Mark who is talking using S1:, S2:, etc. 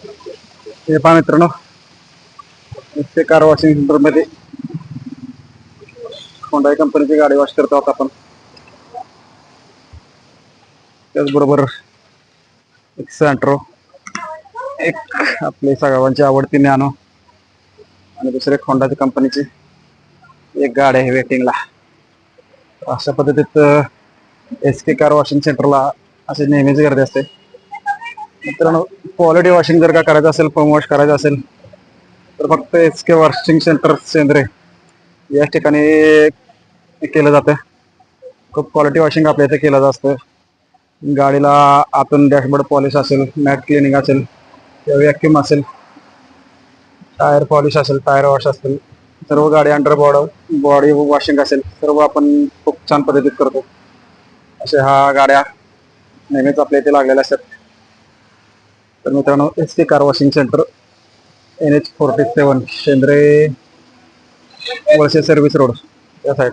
S1: हे पहा मित्रांनो, ते कार वॉशिंग सेंटर मध्ये होंडा कंपनीची गाडी वॉश करतो आहोत आपण. त्याचबरोबर एक सॅन्ट्रो, एक आपली सगळ्यांची आवडती नॅनो आणि दुसरे होंडाची कंपनीची एक गाडी आहे वेटिंगला. अशा पद्धतीत एस के कार वॉशिंग सेंटरला असे नेहमीच गर्दी असते. मित्रांनो, क्वालिटी वॉशिंग जर का करायचं असेल, फोम वॉश करायचं असेल तर फक्त एस के वॉशिंग सेंटर सेंद्रे या ठिकाणी केलं जातं. खूप क्वालिटी वॉशिंग आपल्या इथे केलं असतं. गाडीला आतून डॅशबोर्ड पॉलिश असेल, मॅट क्लिनिंग असेल, व्हॅक्यूम असेल, टायर पॉलिश असेल, टायर वॉश असेल, सर्व गाडी अंडर बॉडी वॉशिंग असेल, सर्व आपण खूप छान पद्धतीत करतो. अशा ह्या गाड्या नेहमीच आपल्या इथे लागलेल्या असतात. तर मित्रांनो, S K car washing centre NH 47 Shendre Valse service road या साईड.